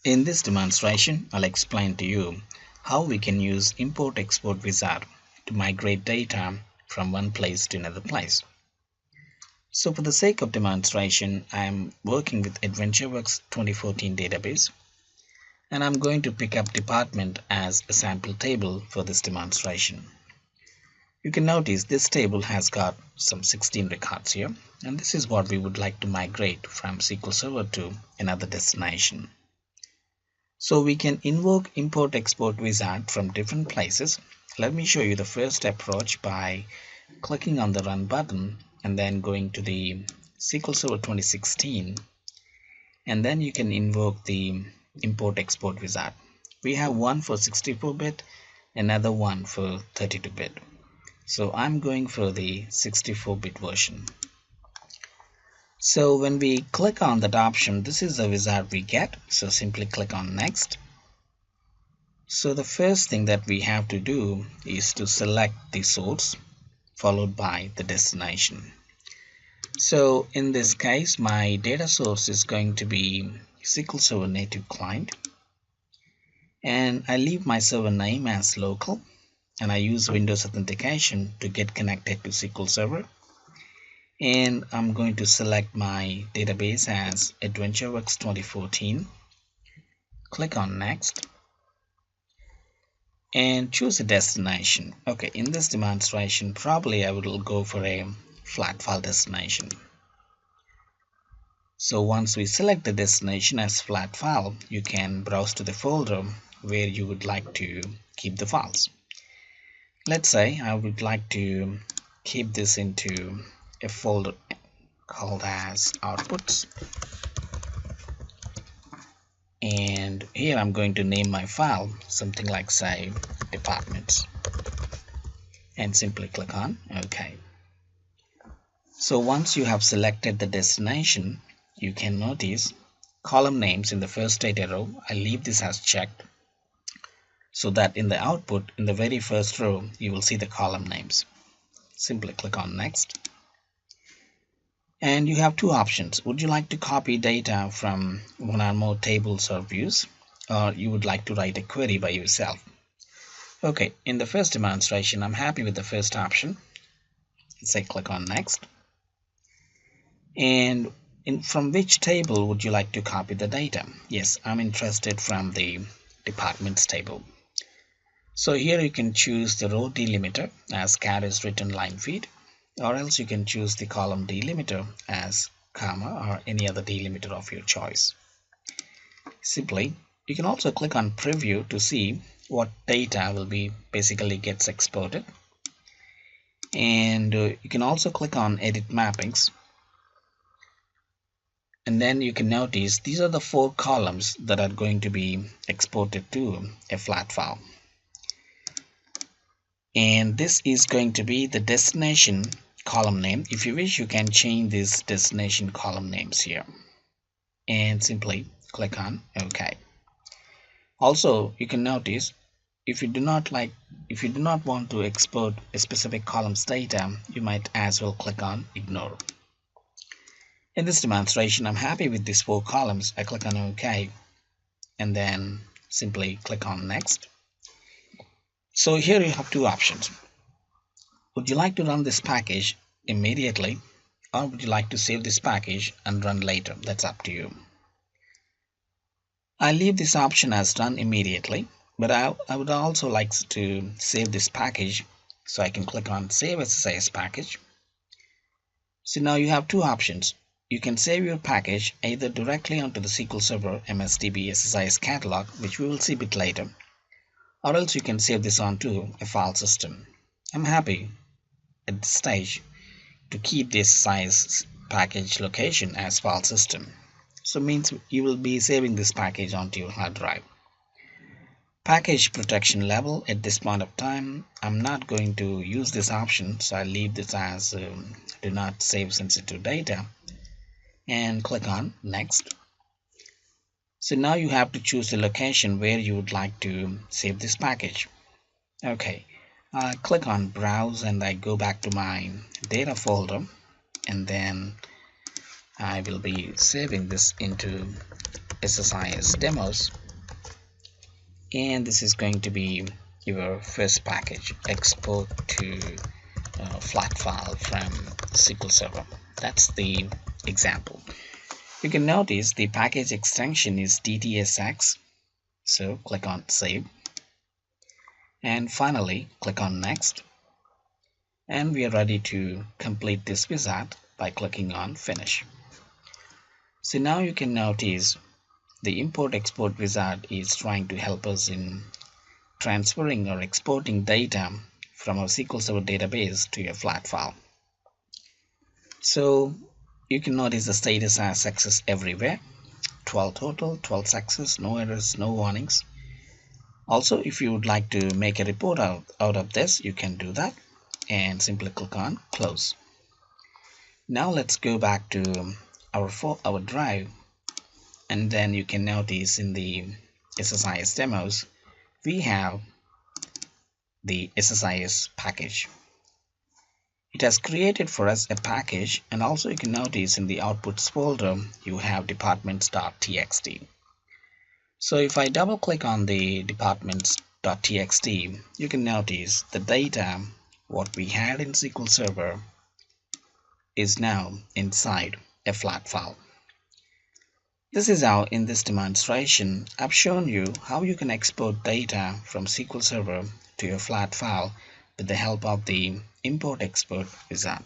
In this demonstration, I'll explain to you how we can use import-export wizard to migrate data from one place to another place. So for the sake of demonstration, I am working with AdventureWorks 2014 database, and I'm going to pick up department as a sample table for this demonstration. You can notice this table has got some 16 records here, and this is what we would like to migrate from SQL Server to another destination. So we can invoke import export wizard from different places. Let me show you the first approach by clicking on the run button and then going to the SQL Server 2016, and then you can invoke the import export wizard. We have one for 64-bit, another one for 32-bit. So I'm going for the 64-bit version. So when we click on that option, this is the wizard we get. So simply click on next. So the first thing that we have to do is to select the source followed by the destination. So in this case, my data source is going to be SQL Server native client, and I leave my server name as local, and I use Windows authentication to get connected to SQL Server. And I'm going to select my database as AdventureWorks 2014. Click on next and choose a destination. Okay, in this demonstration, probably I will go for a flat file destination. So once we select the destination as flat file, you can browse to the folder where you would like to keep the files. Let's say I would like to keep this into a folder called as outputs, and here I'm going to name my file something like, say, departments, and simply click on OK. So once you have selected the destination, you can notice column names in the first data row. I leave this as checked so that in the output in the very first row you will see the column names. Simply click on next. And you have two options. Would you like to copy data from one or more tables or views, or you would like to write a query by yourself? Okay, in the first demonstration, I'm happy with the first option. Say click on next. And from which table would you like to copy the data? Yes, I'm interested from the departments table. So here you can choose the row delimiter as char is written line feed, or else you can choose the column delimiter as comma or any other delimiter of your choice. Simply, you can also click on preview to see what data will be basically gets exported, and you can also click on edit mappings, and then you can notice these are the 4 columns that are going to be exported to a flat file, and this is going to be the destination column name. If you wish, you can change these destination column names here, and simply click on OK. Also, you can notice if you do not want to export a specific column's data, you might as well click on ignore. In this demonstration, I'm happy with these 4 columns. I click on OK and then simply click on next. So here you have two options. Would you like to run this package immediately, or would you like to save this package and run later? That's up to you. I leave this option as run immediately, but I would also like to save this package, so I can click on save SSIS package. So now you have two options. You can save your package either directly onto the SQL Server MSDB SSIS catalog, which we will see a bit later, or else you can save this onto a file system. I'm happy at this stage to keep this SSIS package location as file system. So means you will be saving this package onto your hard drive. Package protection level, at this point of time, I'm not going to use this option, so I leave this as do not save sensitive data and click on next. So now you have to choose the location where you would like to save this package. Okay, I click on browse and I go back to my data folder, and then I will be saving this into SSIS demos, and this is going to be your first package, export to flat file from SQL Server. That's the example. You can notice the package extension is DTSX, so click on save, and finally click on next, and we are ready to complete this wizard by clicking on finish. So now you can notice the import export wizard is trying to help us in transferring or exporting data from our SQL Server database to a flat file. So you can notice the status as success everywhere, 12 total, 12 success, no errors, no warnings. Also, if you would like to make a report out of this, you can do that and simply click on close. Now let's go back to our drive, and then you can notice in the SSIS demos we have the SSIS package. It has created for us a package, and also you can notice in the outputs folder you have departments.txt. So if I double click on the departments.txt, you can notice the data what we had in SQL Server is now inside a flat file. This is how in this demonstration I've shown you how you can export data from SQL Server to your flat file with the help of the import export wizard.